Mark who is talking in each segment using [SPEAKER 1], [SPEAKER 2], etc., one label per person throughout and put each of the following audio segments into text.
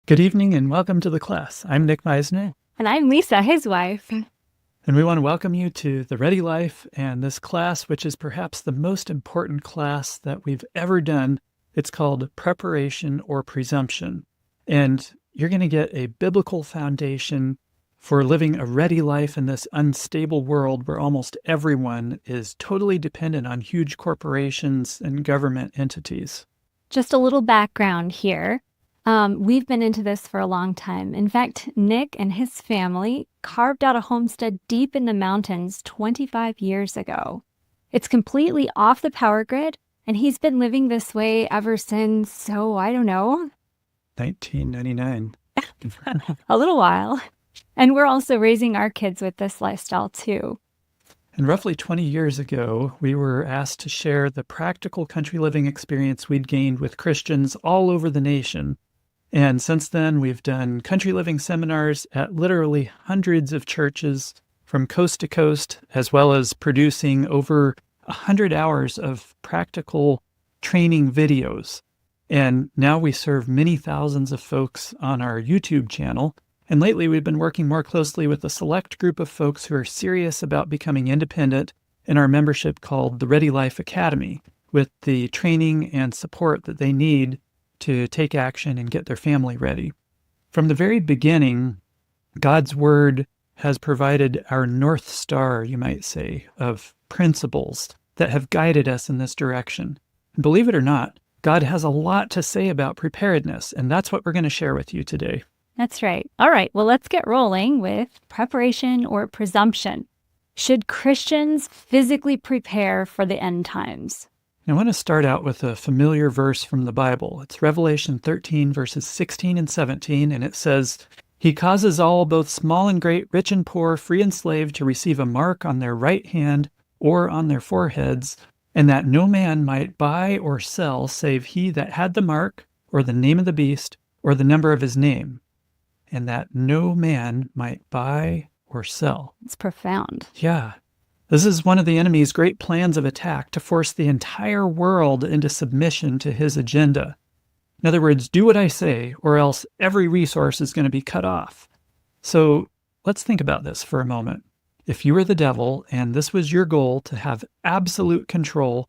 [SPEAKER 1] Good evening and welcome to the class. I'm Nick Meissner,
[SPEAKER 2] And I'm Lisa, his wife.
[SPEAKER 1] and we want to welcome you to The Ready Life and this class, which is perhaps the most important class that we've ever done. It's called Preparation or Presumption. And you're going to get a biblical foundation for living a ready life in this unstable world where almost everyone is totally dependent on huge corporations and government entities.
[SPEAKER 2] Just a little background here. We've been into this for a long time. In fact, Nick and his family carved out a homestead deep in the mountains 25 years ago. It's completely off the power grid, and he's been living this way ever since, I don't know,
[SPEAKER 1] 1999.
[SPEAKER 2] a little while. And we're also raising our kids with this lifestyle too.
[SPEAKER 1] And roughly 20 years ago, we were asked to share the practical country living experience we'd gained with Christians all over the nation. And since then, we've done country living seminars at literally hundreds of churches from coast to coast, as well as producing over 100 hours of practical training videos. And now we serve many thousands of folks on our YouTube channel. And lately, we've been working more closely with a select group of folks who are serious about becoming independent in our membership called the Ready Life Academy, with the training and support that they need to take action and get their family ready. From the very beginning, God's Word has provided our North Star, you might say, of principles that have guided us in this direction. And believe it or not, God has a lot to say about preparedness, and that's what we're going to share with you today.
[SPEAKER 2] That's right. All right, well, let's get rolling with preparation or presumption. Should Christians physically prepare for the end times?
[SPEAKER 1] I want to start out with a familiar verse from the Bible. It's Revelation 13, verses 16 and 17, and it says, "He causes all, both small and great, rich and poor, free and slave, to receive a mark on their right hand or on their foreheads, and that no man might buy or sell save he that had the mark, or the name of the beast, or the number of his name. And that no man might buy or sell."
[SPEAKER 2] It's profound.
[SPEAKER 1] Yeah. This is one of the enemy's great plans of attack, to force the entire world into submission to his agenda. In other words, do what I say, or else every resource is going to be cut off. So let's think about this for a moment. If you were the devil and this was your goal, to have absolute control,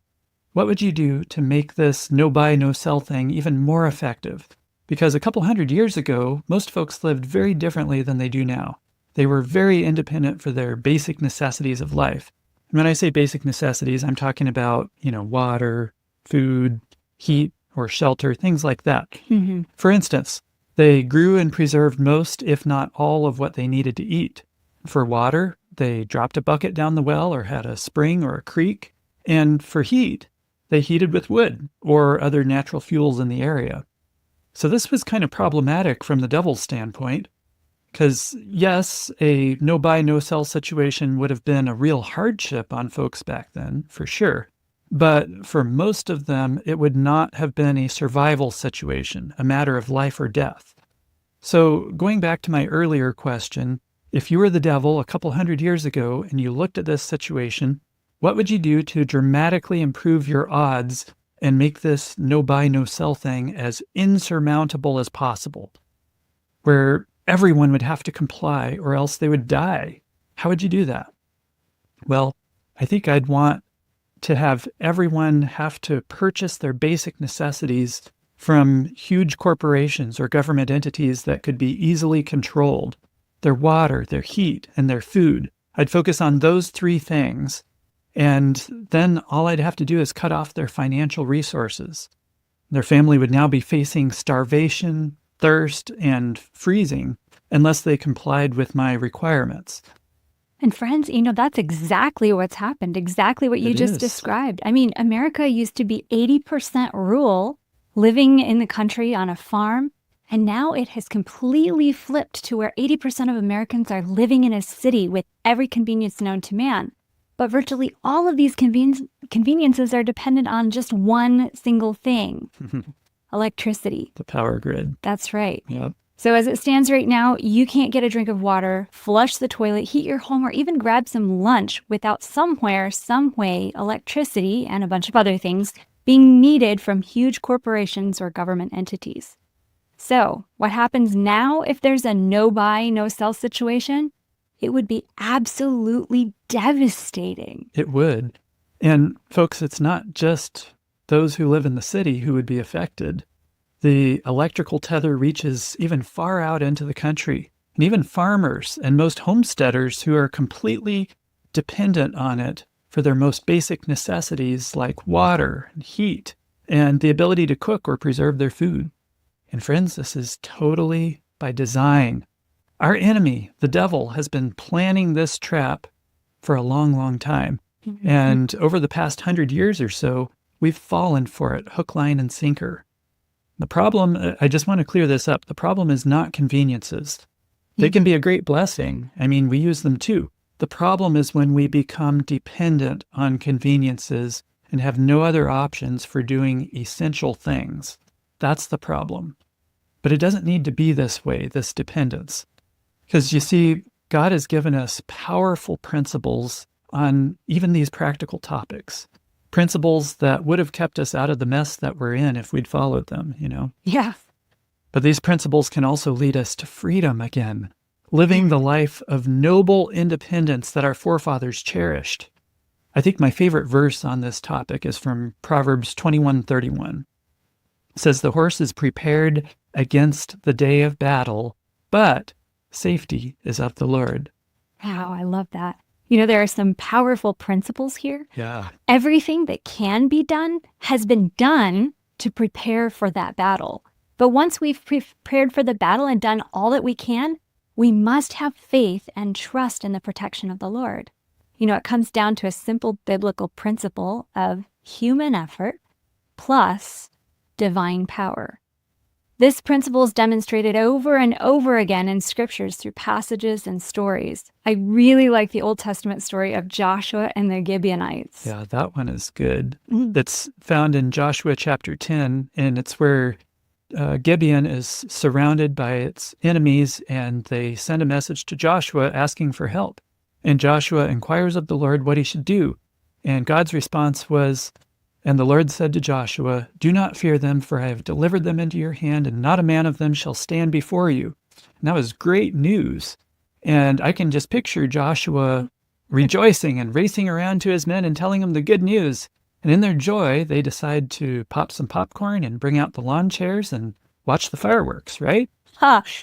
[SPEAKER 1] what would you do to make this no buy, no sell thing even more effective? Because a couple hundred years ago, most folks lived very differently than they do now. They were very independent for their basic necessities of life. And when I say basic necessities, I'm talking about, water, food, heat, or shelter, things like that.
[SPEAKER 2] Mm-hmm.
[SPEAKER 1] For instance, they grew and preserved most, if not all, of what they needed to eat. For water, they dropped a bucket down the well or had a spring or a creek. And for heat, they heated with wood or other natural fuels in the area. So this was kind of problematic from the devil's standpoint. Because, yes, a no-buy, no-sell situation would have been a real hardship on folks back then, for sure. But for most of them, it would not have been a survival situation, a matter of life or death. So going back to my earlier question, if you were the devil a couple hundred years ago and you looked at this situation, what would you do to dramatically improve your odds and make this no-buy, no-sell thing as insurmountable as possible, where everyone would have to comply or else they would die? How would you do that? Well, I think I'd want to have everyone have to purchase their basic necessities from huge corporations or government entities that could be easily controlled. Their water, their heat, and their food. I'd focus on those three things. And then all I'd have to do is cut off their financial resources. Their family would now be facing starvation, thirst, and freezing unless they complied with my requirements.
[SPEAKER 2] And friends, that's exactly what's happened, exactly what you just described. I mean, America used to be 80% rural, living in the country on a farm, and now it has completely flipped to where 80% of Americans are living in a city with every convenience known to man. But virtually all of these conveniences are dependent on just one single thing. Electricity.
[SPEAKER 1] The power grid.
[SPEAKER 2] That's right.
[SPEAKER 1] Yep.
[SPEAKER 2] So as it stands right now, you can't get a drink of water, flush the toilet, heat your home, or even grab some lunch without somewhere, some way, electricity and a bunch of other things being needed from huge corporations or government entities. So what happens now if there's a no buy, no sell situation? It would be absolutely devastating.
[SPEAKER 1] It would. And folks, it's not just those who live in the city who would be affected. The electrical tether reaches even far out into the country, and even farmers and most homesteaders who are completely dependent on it for their most basic necessities like water and heat and the ability to cook or preserve their food. And friends, this is totally by design. Our enemy, the devil, has been planning this trap for a long, long time. And over the past 100 years or so, we've fallen for it, hook, line, and sinker. The problem, I just want to clear this up, the problem is not conveniences. They can be a great blessing. I mean, we use them too. The problem is when we become dependent on conveniences and have no other options for doing essential things. That's the problem. But it doesn't need to be this way, this dependence. Because you see, God has given us powerful principles on even these practical topics. Principles that would have kept us out of the mess that we're in if we'd followed them,
[SPEAKER 2] Yeah.
[SPEAKER 1] But these principles can also lead us to freedom again, living the life of noble independence that our forefathers cherished. I think my favorite verse on this topic is from Proverbs 21:31. It says, "The horse is prepared against the day of battle, but safety is of the Lord."
[SPEAKER 2] Wow, I love that. There are some powerful principles here.
[SPEAKER 1] Yeah.
[SPEAKER 2] Everything that can be done has been done to prepare for that battle. But once we've prepared for the battle and done all that we can, we must have faith and trust in the protection of the Lord. It comes down to a simple biblical principle of human effort plus divine power. This principle is demonstrated over and over again in scriptures through passages and stories. I really like the Old Testament story of Joshua and the Gibeonites.
[SPEAKER 1] Yeah, that one is good. That's found in Joshua chapter 10, and it's where Gibeon is surrounded by its enemies, and they send a message to Joshua asking for help. And Joshua inquires of the Lord what he should do. And God's response was, "And the Lord said to Joshua, 'Do not fear them, for I have delivered them into your hand, and not a man of them shall stand before you.'" And that was great news. And I can just picture Joshua rejoicing and racing around to his men and telling them the good news. And in their joy, they decide to pop some popcorn and bring out the lawn chairs and watch the fireworks, right?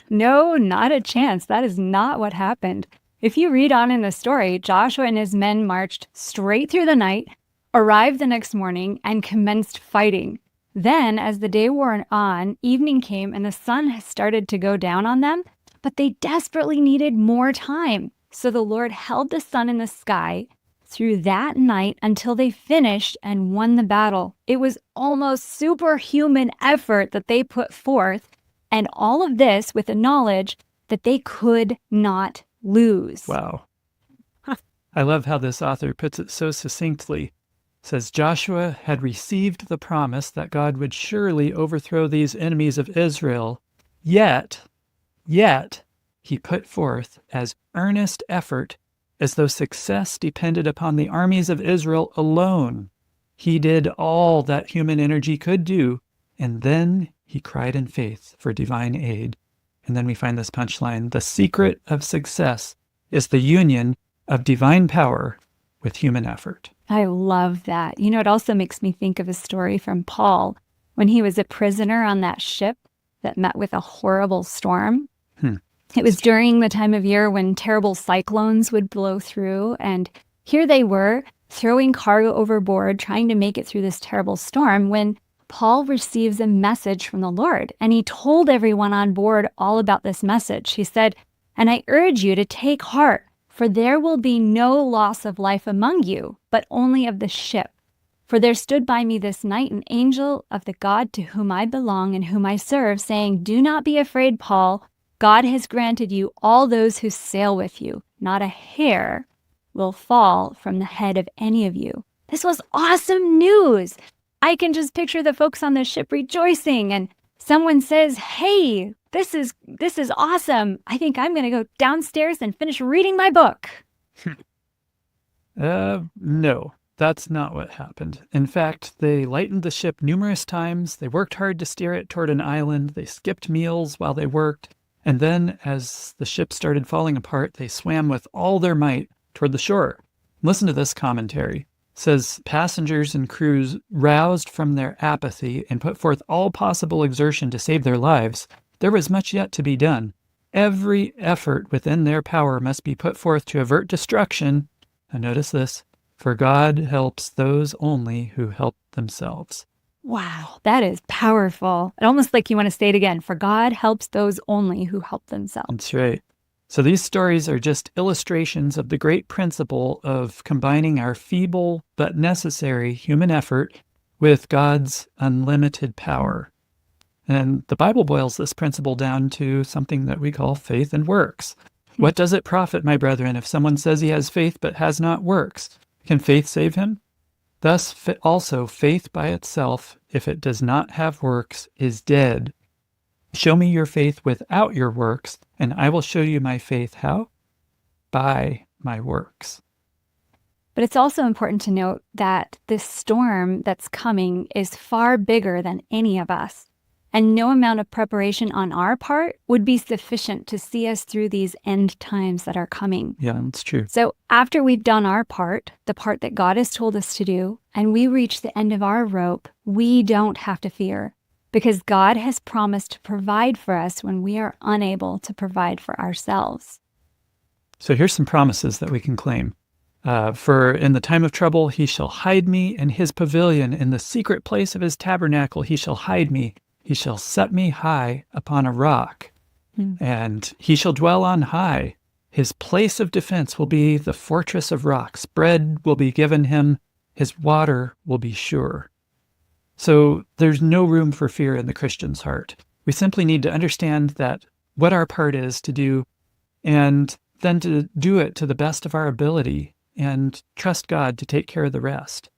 [SPEAKER 2] No, not a chance. That is not what happened. If you read on in the story, Joshua and his men marched straight through the night, arrived the next morning, and commenced fighting. Then, as the day wore on, evening came and the sun started to go down on them, but they desperately needed more time. So the Lord held the sun in the sky through that night until they finished and won the battle. It was almost superhuman effort that they put forth, and all of this with the knowledge that they could not lose.
[SPEAKER 1] Wow. I love how this author puts it so succinctly. It says, Joshua had received the promise that God would surely overthrow these enemies of Israel, yet he put forth as earnest effort as though success depended upon the armies of Israel alone. He did all that human energy could do, and then he cried in faith for divine aid. And then we find this punchline: the secret of success is the union of divine power with human effort.
[SPEAKER 2] I love that. It also makes me think of a story from Paul when he was a prisoner on that ship that met with a horrible storm. It was during the time of year when terrible cyclones would blow through, and here they were throwing cargo overboard, trying to make it through this terrible storm, when Paul receives a message from the Lord, and he told everyone on board all about this message. He said, "And I urge you to take heart, for there will be no loss of life among you, but only of the ship. For there stood by me this night an angel of the God to whom I belong and whom I serve, saying, 'Do not be afraid, Paul. God has granted you all those who sail with you. Not a hair will fall from the head of any of you.'" This was awesome news. I can just picture the folks on the ship rejoicing, and someone says, "Hey, this is awesome. I think I'm going to go downstairs and finish reading my book."
[SPEAKER 1] No. That's not what happened. In fact, they lightened the ship numerous times. They worked hard to steer it toward an island. They skipped meals while they worked. And then, as the ship started falling apart, they swam with all their might toward the shore. Listen to this commentary. It says, passengers and crews, roused from their apathy and put forth all possible exertion to save their lives, there was much yet to be done. Every effort within their power must be put forth to avert destruction. And notice this, for God helps those only who help themselves.
[SPEAKER 2] Wow, that is powerful. It almost like you want to say it again. For God helps those only who help themselves.
[SPEAKER 1] That's right. So these stories are just illustrations of the great principle of combining our feeble but necessary human effort with God's unlimited power. And the Bible boils this principle down to something that we call faith and works. What does it profit, my brethren, if someone says he has faith but has not works? Can faith save him? Thus also faith by itself, if it does not have works, is dead. Show me your faith without your works, and I will show you my faith. How? By my works.
[SPEAKER 2] But it's also important to note that this storm that's coming is far bigger than any of us. And no amount of preparation on our part would be sufficient to see us through these end times that are coming.
[SPEAKER 1] Yeah, that's true.
[SPEAKER 2] So after we've done our part, the part that God has told us to do, and we reach the end of our rope, we don't have to fear, because God has promised to provide for us when we are unable to provide for ourselves.
[SPEAKER 1] So here's some promises that we can claim. For in the time of trouble, he shall hide me in his pavilion. In the secret place of his tabernacle, he shall hide me. He shall set me high upon a rock, and he shall dwell on high. His place of defense will be the fortress of rocks. Bread will be given him. His water will be sure. So there's no room for fear in the Christian's heart. We simply need to understand that what our part is to do, and then to do it to the best of our ability, and trust God to take care of the rest.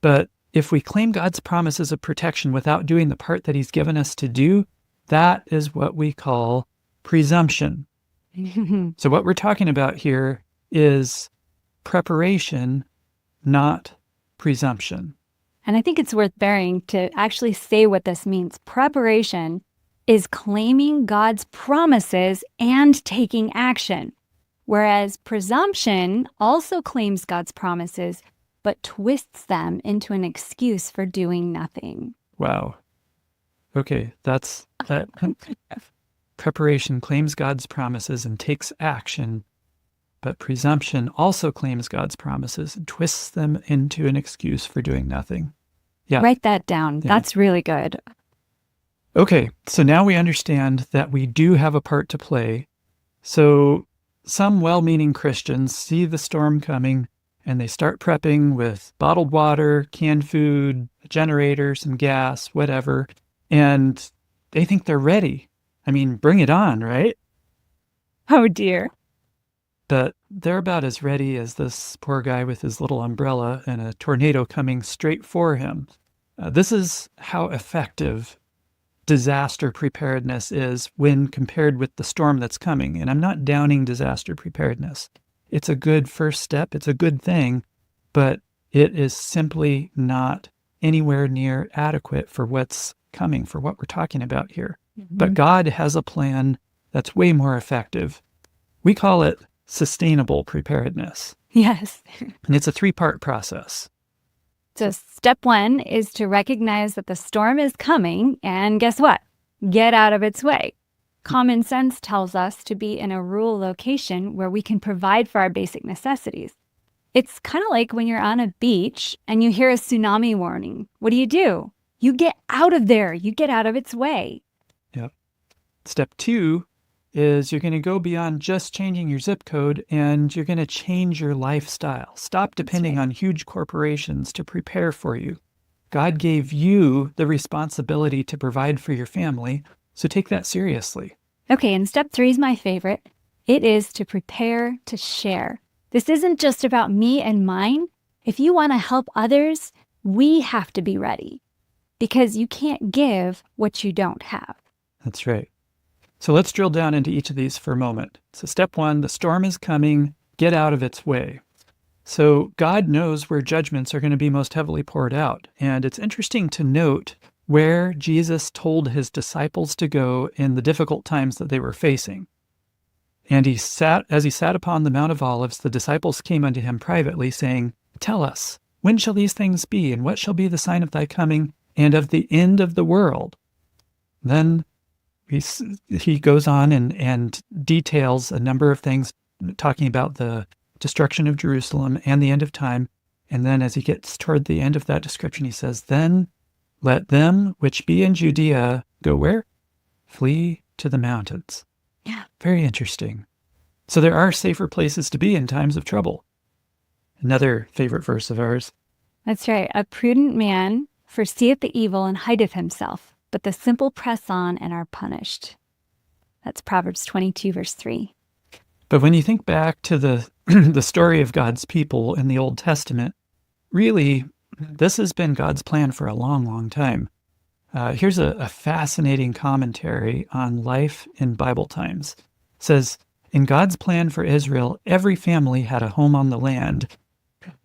[SPEAKER 1] But if we claim God's promises of protection without doing the part that he's given us to do, that is what we call presumption. So what we're talking about here is preparation, not presumption.
[SPEAKER 2] And I think it's worth bearing to actually say what this means. Preparation is claiming God's promises and taking action, whereas presumption also claims God's promises but twists them into an excuse for doing nothing.
[SPEAKER 1] Wow. Okay, that's that. Preparation claims God's promises and takes action, but presumption also claims God's promises and twists them into an excuse for doing nothing. Yeah.
[SPEAKER 2] Write that down. Yeah. That's really good.
[SPEAKER 1] Okay, so now we understand that we do have a part to play. So some well-meaning Christians see the storm coming, and they start prepping with bottled water, canned food, a generator, some gas, whatever. And they think they're ready. I mean, bring it on, right?
[SPEAKER 2] Oh, dear.
[SPEAKER 1] But they're about as ready as this poor guy with his little umbrella and a tornado coming straight for him. This is how effective disaster preparedness is when compared with the storm that's coming. And I'm not downing disaster preparedness. It's a good first step. It's a good thing, but it is simply not anywhere near adequate for what's coming, for what we're talking about here. Mm-hmm. But God has a plan that's way more effective. We call it sustainable preparedness.
[SPEAKER 2] Yes.
[SPEAKER 1] And it's a 3-part process.
[SPEAKER 2] So step 1 is to recognize that the storm is coming, and guess what? Get out of its way. Common sense tells us to be in a rural location where we can provide for our basic necessities. It's kind of like when you're on a beach and you hear a tsunami warning. What do? You get out of there. You get out of its way.
[SPEAKER 1] Yep. Step 2 is you're going to go beyond just changing your zip code, and you're going to change your lifestyle. Stop depending on huge corporations to prepare for you. God gave you the responsibility to provide for your family. So take that seriously.
[SPEAKER 2] Okay, and step 3 is my favorite. It is to prepare to share. This isn't just about me and mine. If you want to help others, we have to be ready, because you can't give what you don't have.
[SPEAKER 1] That's right. So let's drill down into each of these for a moment. So step 1, the storm is coming. Get out of its way. So God knows where judgments are going to be most heavily poured out. And it's interesting to note where Jesus told his disciples to go in the difficult times that they were facing. And as he sat upon the Mount of Olives, the disciples came unto him privately, saying, Tell us, when shall these things be, and what shall be the sign of thy coming and of the end of the world? Then he goes on and details a number of things, talking about the destruction of Jerusalem and the end of time. And then as he gets toward the end of that description, he says, Then let them which be in Judea go where? Flee to the mountains.
[SPEAKER 2] Yeah.
[SPEAKER 1] Very interesting. So there are safer places to be in times of trouble. Another favorite verse of ours.
[SPEAKER 2] That's right. A prudent man foreseeth the evil and hideth himself, but the simple press on and are punished. That's Proverbs 22, verse 3.
[SPEAKER 1] But when you think back to the the story of God's people in the Old Testament, really, this has been God's plan for a long, long time. Here's a fascinating commentary on life in Bible times. It says, in God's plan for Israel, every family had a home on the land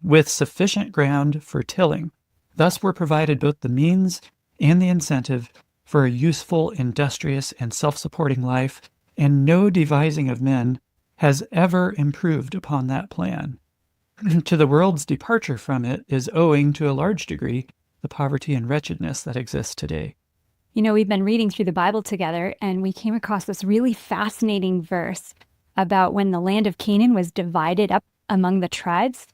[SPEAKER 1] with sufficient ground for tilling. Thus were provided both the means and the incentive for a useful, industrious, and self-supporting life, and no devising of men has ever improved upon that plan. To the world's departure from it is owing, to a large degree, the poverty and wretchedness that exists today.
[SPEAKER 2] You know, we've been reading through the Bible together, and we came across this really fascinating verse about when the land of Canaan was divided up among the tribes.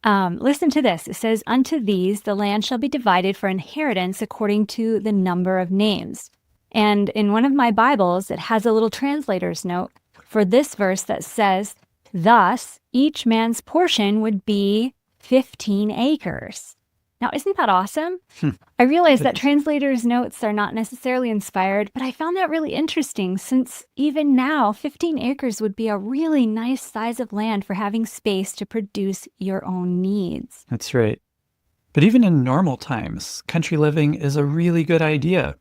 [SPEAKER 2] Listen to this. It says, Unto these the land shall be divided for inheritance according to the number of names. And in one of my Bibles, it has a little translator's note for this verse that says, Thus each man's portion would be 15 acres. Now, isn't that awesome? I realize that translators' notes are not necessarily inspired, but I found that really interesting since even now, 15 acres would be a really nice size of land for having space to produce your own needs.
[SPEAKER 1] That's right. But even in normal times, country living is a really good idea.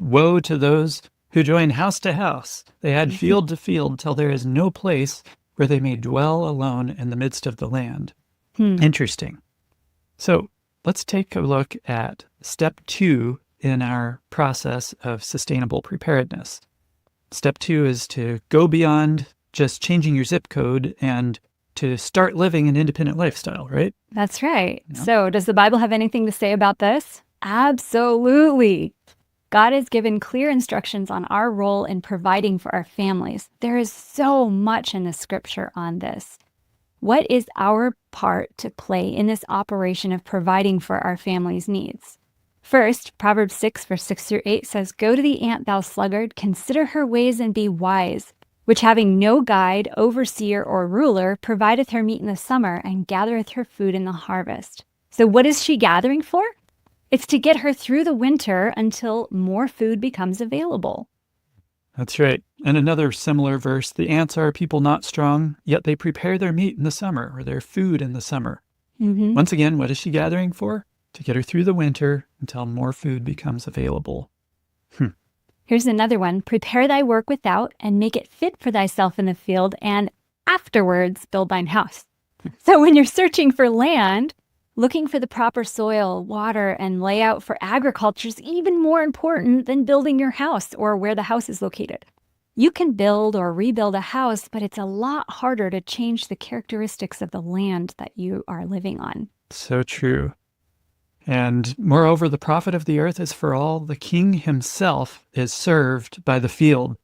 [SPEAKER 1] Woe to those who join house to house. They add field to field till there is no place where they may dwell alone in the midst of the land. Interesting. So let's take a look at step 2 in our process of sustainable preparedness. Step 2 is to go beyond just changing your zip code and to start living an independent lifestyle, right?
[SPEAKER 2] That's right. Yeah. So does the Bible have anything to say about this? Absolutely. God has given clear instructions on our role in providing for our families. There is so much in the scripture on this. What is our part to play in this operation of providing for our family's needs? First, Proverbs 6, verse 6 through 8 says, Go to the ant, thou sluggard, consider her ways and be wise, which having no guide, overseer, or ruler, provideth her meat in the summer and gathereth her food in the harvest. So what is she gathering for? It's to get her through the winter until more food becomes available.
[SPEAKER 1] That's right. And another similar verse, the ants are a people not strong, yet they prepare their meat in the summer, or their food in the summer. Once again, what is she gathering for? To get her through the winter until more food becomes available.
[SPEAKER 2] Here's another one. Prepare thy work without, and make it fit for thyself in the field, and afterwards build thine house. So when you're searching for land, looking for the proper soil, water, and layout for agriculture is even more important than building your house or where the house is located. You can build or rebuild a house, but it's a lot harder to change the characteristics of the land that you are living on.
[SPEAKER 1] So true. And moreover, the profit of the earth is for all. The king himself is served by the field.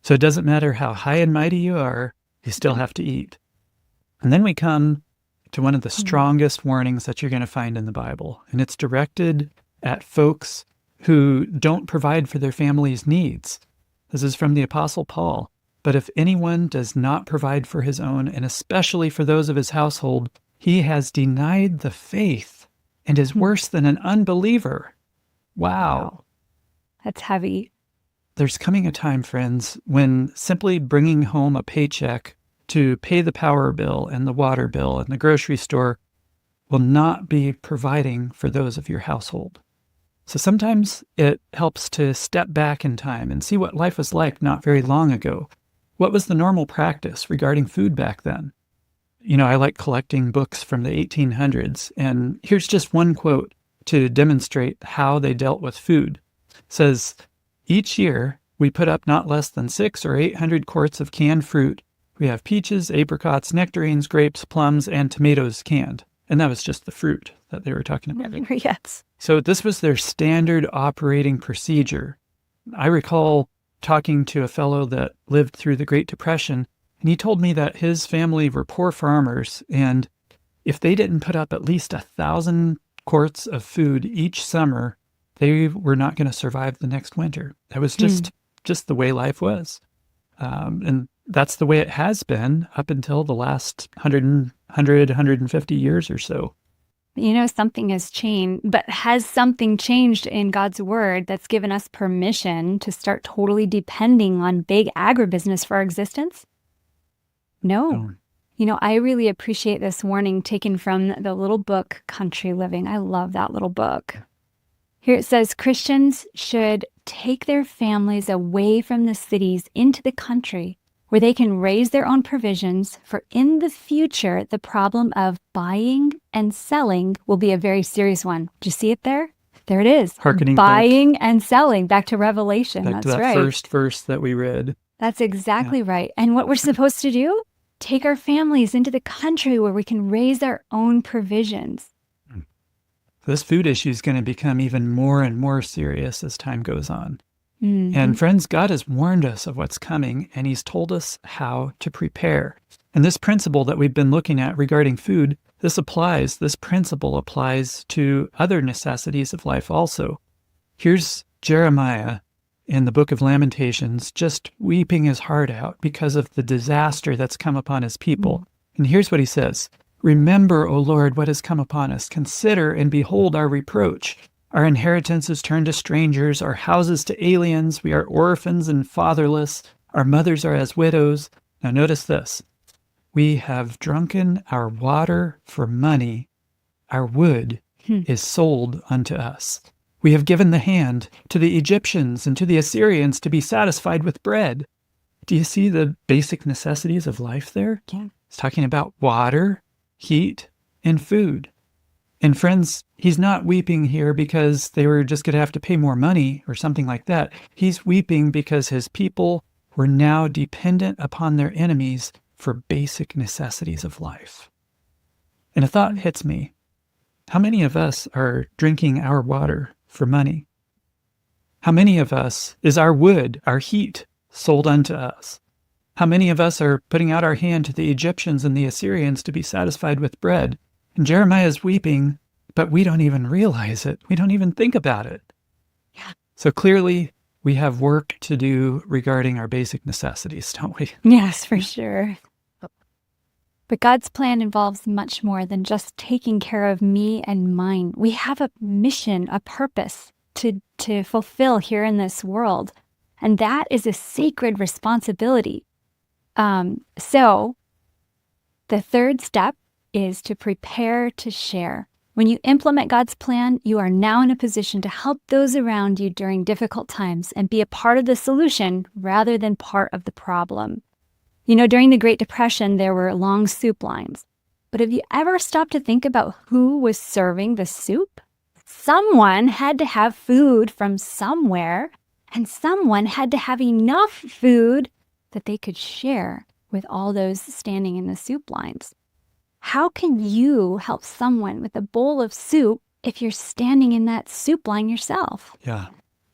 [SPEAKER 1] So it doesn't matter how high and mighty you are, you still have to eat. And then we come to one of the strongest warnings that you're going to find in the Bible. And it's directed at folks who don't provide for their family's needs. This is from the Apostle Paul. But if anyone does not provide for his own, and especially for those of his household, he has denied the faith and is worse than an unbeliever. Wow.
[SPEAKER 2] That's heavy.
[SPEAKER 1] There's coming a time, friends, when simply bringing home a paycheck to pay the power bill and the water bill and the grocery store will not be providing for those of your household. So sometimes it helps to step back in time and see what life was like not very long ago. What was the normal practice regarding food back then? I like collecting books from the 1800s, and here's just one quote to demonstrate how they dealt with food. It says, "Each year, we put up not less than 600 or 800 quarts of canned fruit. We have peaches, apricots, nectarines, grapes, plums, and tomatoes canned." And that was just the fruit that they were talking about.
[SPEAKER 2] Yes.
[SPEAKER 1] So this was their standard operating procedure. I recall talking to a fellow that lived through the Great Depression, and he told me that his family were poor farmers, and if they didn't put up at least 1,000 quarts of food each summer, they were not going to survive the next winter. That was just the way life was. And that's the way it has been up until the last 150 years or so.
[SPEAKER 2] Something has changed, but has something changed in God's word that's given us permission to start totally depending on big agribusiness for our existence? No. I really appreciate this warning taken from the little book, Country Living. I love that little book. Here it says, Christians should take their families away from the cities into the country where they can raise their own provisions, for in the future, the problem of buying and selling will be a very serious one. Do you see it there? There it is. Buying and selling. Back to Revelation.
[SPEAKER 1] Back
[SPEAKER 2] That's
[SPEAKER 1] to that
[SPEAKER 2] right.
[SPEAKER 1] first verse that we read.
[SPEAKER 2] That's exactly right. And what we're supposed to do? Take our families into the country where we can raise our own provisions.
[SPEAKER 1] This food issue is going to become even more and more serious as time goes on.
[SPEAKER 2] Mm-hmm.
[SPEAKER 1] And friends, God has warned us of what's coming, and he's told us how to prepare. And this principle that we've been looking at regarding food, this principle applies to other necessities of life also. Here's Jeremiah in the book of Lamentations, just weeping his heart out because of the disaster that's come upon his people. And here's what he says, "Remember, O Lord, what has come upon us. Consider and behold our reproach. Our inheritance is turned to strangers, our houses to aliens. We are orphans and fatherless. Our mothers are as widows." Now notice this. "We have drunken our water for money. Our wood is sold unto us. We have given the hand to the Egyptians and to the Assyrians to be satisfied with bread." Do you see the basic necessities of life there?
[SPEAKER 2] Yeah.
[SPEAKER 1] It's talking about water, heat, and food. And friends, he's not weeping here because they were just going to have to pay more money or something like that. He's weeping because his people were now dependent upon their enemies for basic necessities of life. And a thought hits me. How many of us are drinking our water for money? How many of us is our wood, our heat, sold unto us? How many of us are putting out our hand to the Egyptians and the Assyrians to be satisfied with bread? And Jeremiah is weeping, but we don't even realize it. We don't even think about it.
[SPEAKER 2] Yeah.
[SPEAKER 1] So clearly, we have work to do regarding our basic necessities, don't we?
[SPEAKER 2] Yes, for sure. But God's plan involves much more than just taking care of me and mine. We have a mission, a purpose to fulfill here in this world. And that is a sacred responsibility. So the third step is to prepare to share. When you implement God's plan, you are now in a position to help those around you during difficult times and be a part of the solution rather than part of the problem. During the Great Depression, there were long soup lines. But have you ever stopped to think about who was serving the soup? Someone had to have food from somewhere, and someone had to have enough food that they could share with all those standing in the soup lines. How can you help someone with a bowl of soup if you're standing in that soup line yourself?
[SPEAKER 1] Yeah.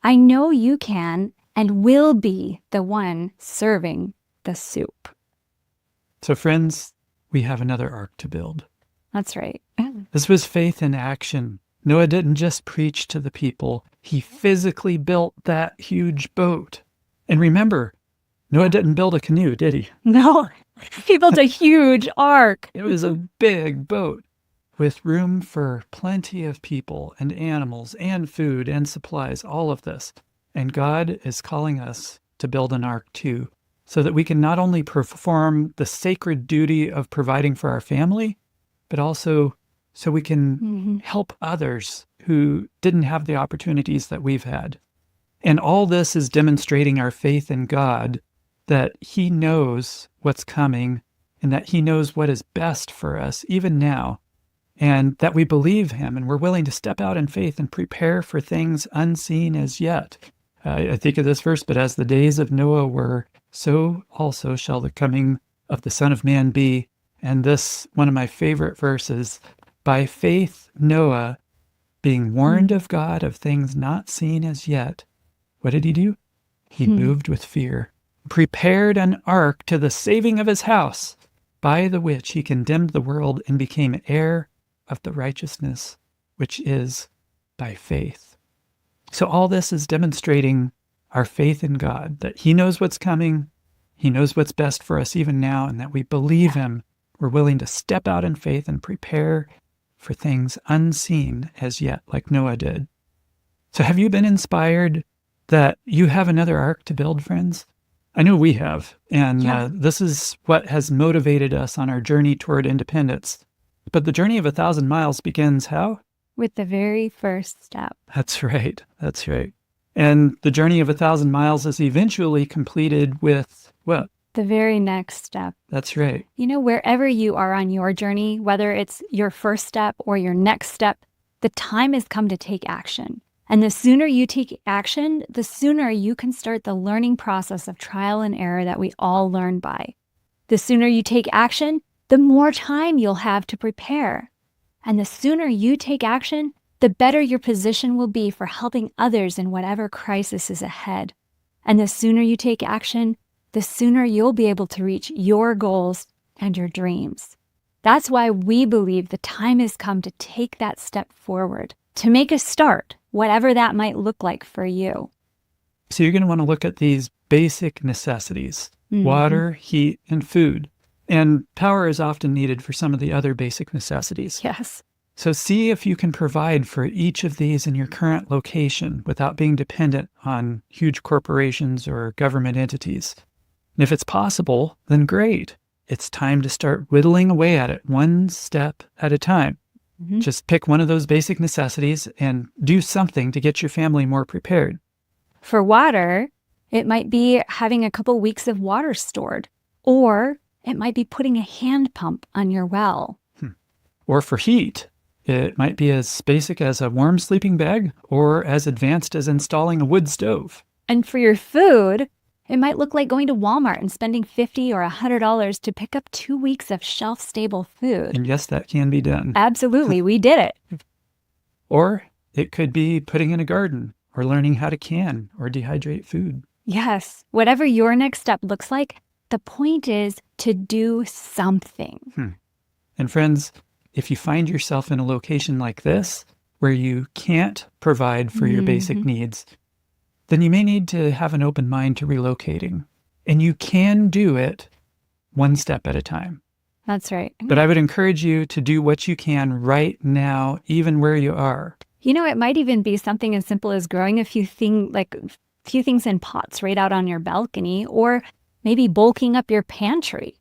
[SPEAKER 2] I know you can and will be the one serving the soup.
[SPEAKER 1] So friends, we have another ark to build.
[SPEAKER 2] That's right.
[SPEAKER 1] This was faith in action. Noah didn't just preach to the people. He physically built that huge boat. And remember, Noah didn't build a canoe, did he?
[SPEAKER 2] No, he built a huge ark.
[SPEAKER 1] It was a big boat with room for plenty of people and animals and food and supplies, all of this. And God is calling us to build an ark too, so that we can not only perform the sacred duty of providing for our family, but also so we can help others who didn't have the opportunities that we've had. And all this is demonstrating our faith in God, that he knows what's coming and that he knows what is best for us even now, and that we believe him and we're willing to step out in faith and prepare for things unseen as yet. I think of this verse, but as the days of Noah were, so also shall the coming of the Son of Man be. And this, one of my favorite verses, by faith Noah, being warned of God of things not seen as yet, what did he do? He moved with fear, prepared an ark to the saving of his house, by the which he condemned the world and became heir of the righteousness which is by faith. So all this is demonstrating our faith in God, that he knows what's coming, he knows what's best for us even now, and that we believe him. We're willing to step out in faith and prepare for things unseen as yet, like Noah did. So have you been inspired that you have another ark to build, friends? I know we have, and this is what has motivated us on our journey toward independence. But the journey of 1,000 miles begins how?
[SPEAKER 2] With the very first step.
[SPEAKER 1] That's right. That's right. And the journey of 1,000 miles is eventually completed with what?
[SPEAKER 2] The very next step.
[SPEAKER 1] That's right.
[SPEAKER 2] You know, wherever you are on your journey, whether it's your first step or your next step, the time has come to take action. And the sooner you take action, the sooner you can start the learning process of trial and error that we all learn by. The sooner you take action, the more time you'll have to prepare. And the sooner you take action, the better your position will be for helping others in whatever crisis is ahead. And the sooner you take action, the sooner you'll be able to reach your goals and your dreams. That's why we believe the time has come to take that step forward, to make a start, whatever that might look like for you.
[SPEAKER 1] So you're going to want to look at these basic necessities, water, heat, and food. And power is often needed for some of the other basic necessities.
[SPEAKER 2] Yes.
[SPEAKER 1] So see if you can provide for each of these in your current location without being dependent on huge corporations or government entities. And if it's possible, then great. It's time to start whittling away at it one step at a time. Just pick one of those basic necessities and do something to get your family more prepared.
[SPEAKER 2] For water, it might be having a couple weeks of water stored, or it might be putting a hand pump on your well.
[SPEAKER 1] Or for heat, it might be as basic as a warm sleeping bag or as advanced as installing a wood stove.
[SPEAKER 2] And for your food, it might look like going to Walmart and spending $50 or $100 to pick up 2 weeks of shelf-stable food.
[SPEAKER 1] And yes, that can be done.
[SPEAKER 2] Absolutely, we did it.
[SPEAKER 1] Or it could be putting in a garden or learning how to can or dehydrate food.
[SPEAKER 2] Yes, whatever your next step looks like, the point is to do something.
[SPEAKER 1] And friends, if you find yourself in a location like this, where you can't provide for your basic needs, then you may need to have an open mind to relocating. And you can do it one step at a time.
[SPEAKER 2] That's right.
[SPEAKER 1] But I would encourage you to do what you can right now, even where you are.
[SPEAKER 2] You know, it might even be something as simple as growing a few things in pots right out on your balcony, or maybe bulking up your pantry.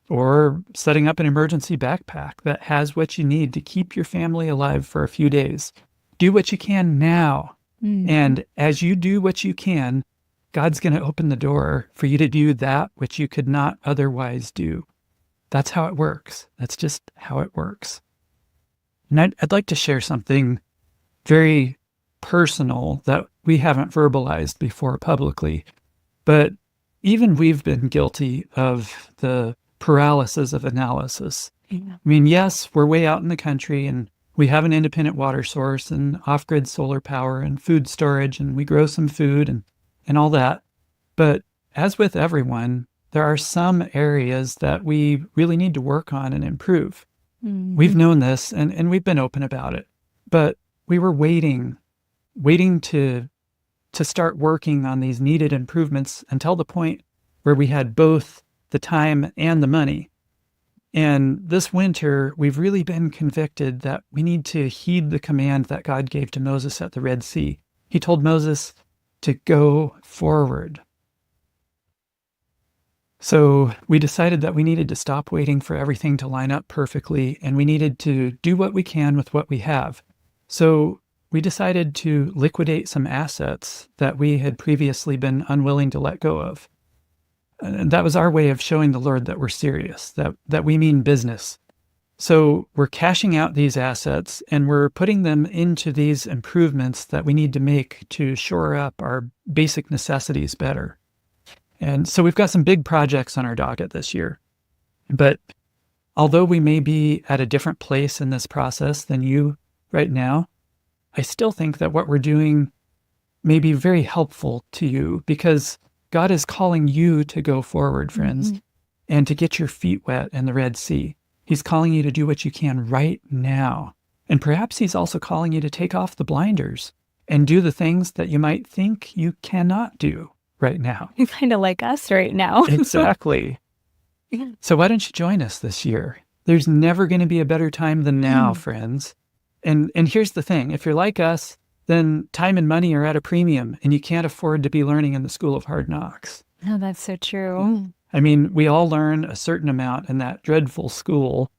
[SPEAKER 1] Or setting up an emergency backpack that has what you need to keep your family alive for a few days. Do what you can now. And as you do what you can, God's going to open the door for you to do that which you could not otherwise do. That's how it works. That's just how it works. And I'd like to share something very personal that we haven't verbalized before publicly, but even we've been guilty of the paralysis of analysis. I mean, yes, we're way out in the country and we have an independent water source and off-grid solar power and food storage, and we grow some food and all that. But as with everyone, there are some areas that we really need to work on and improve. We've known this and we've been open about it. But we were waiting to start working on these needed improvements until the point where we had both the time and the money. And this winter, we've really been convicted that we need to heed the command that God gave to Moses at the Red Sea. He told Moses to go forward. So we decided that we needed to stop waiting for everything to line up perfectly, and we needed to do what we can with what we have. So we decided to liquidate some assets that we had previously been unwilling to let go of. And that was our way of showing the Lord that we're serious, that we mean business. So we're cashing out these assets and we're putting them into these improvements that we need to make to shore up our basic necessities better. And so we've got some big projects on our docket this year. But although we may be at a different place in this process than you right now, I still think that what we're doing may be very helpful to you because God is calling you to go forward, friends, and to get your feet wet in the Red Sea. He's calling you to do what you can right now. And perhaps he's also calling you to take off the blinders and do the things that you might think you cannot do right now.
[SPEAKER 2] You're kind of like us right now.
[SPEAKER 1] Exactly. So why don't you join us this year? There's never going to be a better time than now, friends. And here's the thing. If you're like us, then time and money are at a premium and you can't afford to be learning in the School of Hard Knocks.
[SPEAKER 2] Oh, that's so true.
[SPEAKER 1] I mean, we all learn a certain amount in that dreadful school,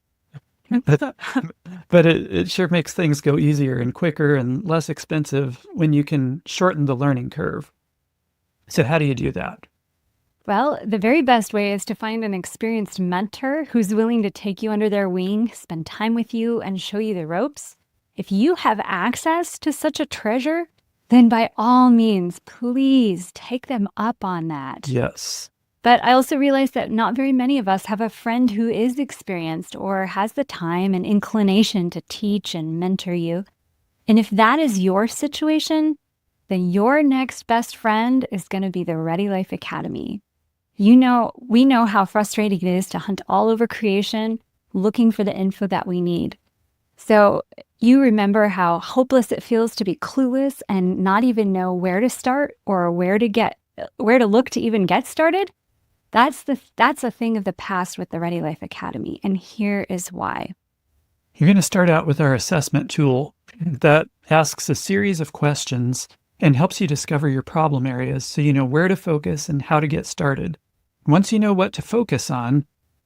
[SPEAKER 1] but it sure makes things go easier and quicker and less expensive when you can shorten the learning curve. So how do you do that?
[SPEAKER 2] Well, the very best way is to find an experienced mentor who's willing to take you under their wing, spend time with you, and show you the ropes. If you have access to such a treasure, then by all means, please take them up on that.
[SPEAKER 1] Yes.
[SPEAKER 2] But I also realize that not very many of us have a friend who is experienced or has the time and inclination to teach and mentor you. And if that is your situation, then your next best friend is going to be the Ready Life Academy. We know how frustrating it is to hunt all over creation, looking for the info that we need. So you remember how hopeless it feels to be clueless and not even know where to start or where to look to even get started? That's a thing of the past with the Ready Life Academy, and here is why.
[SPEAKER 1] You're going to start out with our assessment tool that asks a series of questions and helps you discover your problem areas so you know where to focus and how to get started. Once you know what to focus on,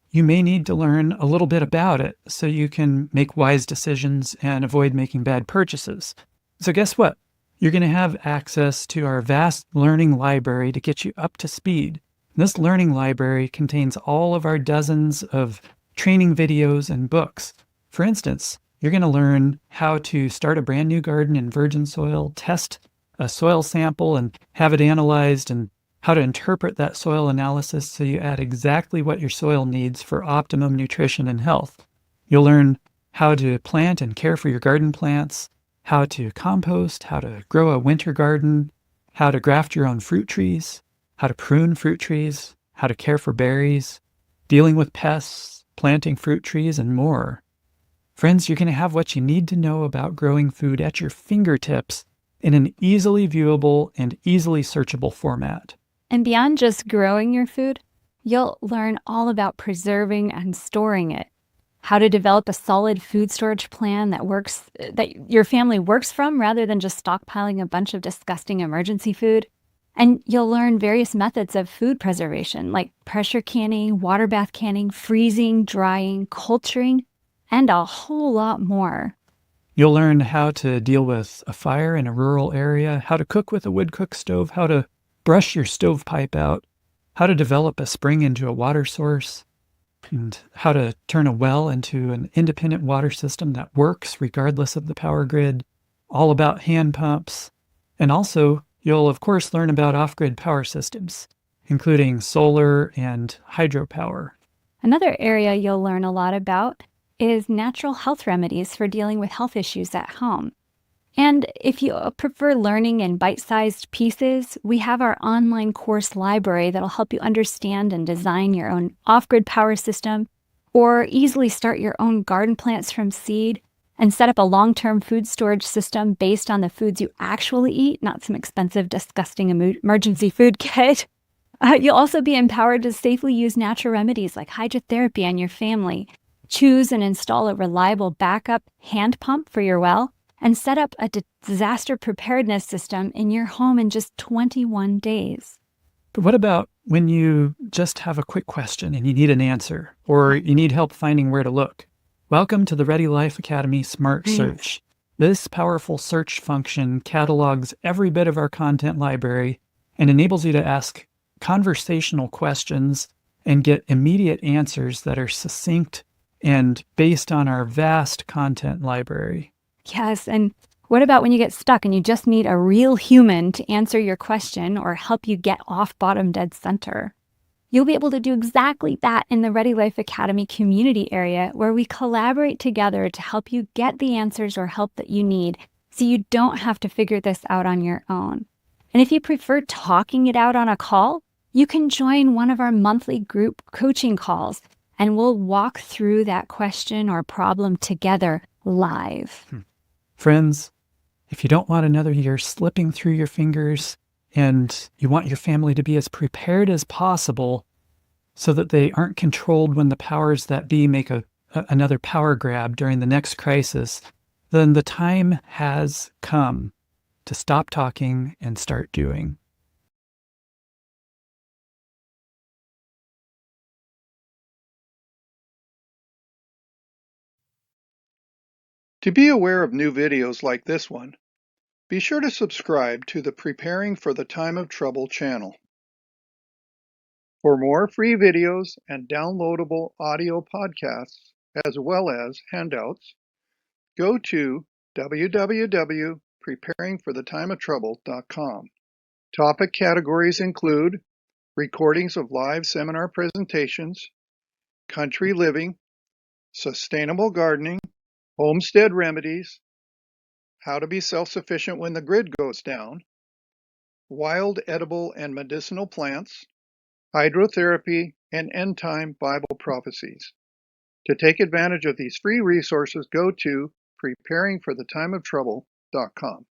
[SPEAKER 1] you may need to learn a little bit about it so you can make wise decisions and avoid making bad purchases. So guess what? You're going to have access to our vast learning library to get you up to speed. This learning library contains all of our dozens of training videos and books. For instance, you're going to learn how to start a brand new garden in virgin soil, test a soil sample and have it analyzed, and how to interpret that soil analysis so you add exactly what your soil needs for optimum nutrition and health. You'll learn how to plant and care for your garden plants, how to compost, how to grow a winter garden, how to graft your own fruit trees, how to prune fruit trees, how to care for berries, dealing with pests, planting fruit trees, and more. Friends, you're going to have what you need to know about growing food at your fingertips in an easily viewable and easily searchable format.
[SPEAKER 2] And beyond just growing your food, you'll learn all about preserving and storing it, how to develop a solid food storage plan that your family works from rather than just stockpiling a bunch of disgusting emergency food. And you'll learn various methods of food preservation, like pressure canning, water bath canning, freezing, drying, culturing, and a whole lot more.
[SPEAKER 1] You'll learn how to deal with a fire in a rural area, how to cook with a wood cook stove, how to brush your stovepipe out, how to develop a spring into a water source, and how to turn a well into an independent water system that works regardless of the power grid, all about hand pumps. And also, you'll of course learn about off-grid power systems, including solar and hydropower.
[SPEAKER 2] Another area you'll learn a lot about is natural health remedies for dealing with health issues at home. And if you prefer learning in bite-sized pieces, we have our online course library that'll help you understand and design your own off-grid power system, or easily start your own garden plants from seed and set up a long-term food storage system based on the foods you actually eat, not some expensive, disgusting emergency food kit. You'll also be empowered to safely use natural remedies like hydrotherapy on your family, choose and install a reliable backup hand pump for your well, and set up a disaster preparedness system in your home in just 21 days.
[SPEAKER 1] But what about when you just have a quick question and you need an answer, or you need help finding where to look? Welcome to the Ready Life Academy Smart Search. This powerful search function catalogs every bit of our content library and enables you to ask conversational questions and get immediate answers that are succinct and based on our vast content library.
[SPEAKER 2] Yes, and what about when you get stuck and you just need a real human to answer your question or help you get off bottom dead center? You'll be able to do exactly that in the Ready Life Academy community area, where we collaborate together to help you get the answers or help that you need, so you don't have to figure this out on your own. And if you prefer talking it out on a call, you can join one of our monthly group coaching calls, and we'll walk through that question or problem together live.
[SPEAKER 1] Friends, if you don't want another year slipping through your fingers and you want your family to be as prepared as possible so that they aren't controlled when the powers that be make another power grab during the next crisis, then the time has come to stop talking and start doing.
[SPEAKER 3] To be aware of new videos like this one, be sure to subscribe to the Preparing for the Time of Trouble channel. For more free videos and downloadable audio podcasts, as well as handouts, go to www.preparingforthetimeoftrouble.com. Topic categories include recordings of live seminar presentations, country living, sustainable gardening, homestead remedies, how to be self-sufficient when the grid goes down, wild edible and medicinal plants, hydrotherapy, and end-time Bible prophecies. To take advantage of these free resources, go to preparingforthetimeoftrouble.com.